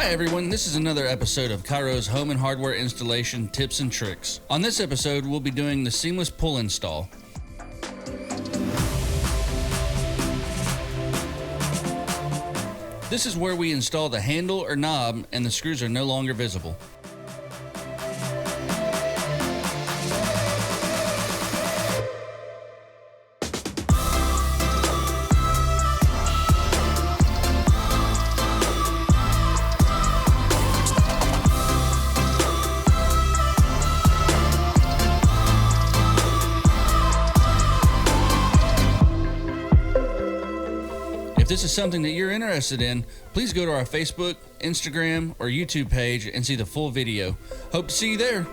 Hi everyone, this is another episode of Cairo's Home and Hardware Installation Tips and Tricks. On this episode, we'll be doing the seamless pull install. This is where we install the handle or knob and the screws are no longer visible. If this is something that you're interested in, please go to our Facebook, Instagram, or YouTube page and see the full video. Hope to see you there.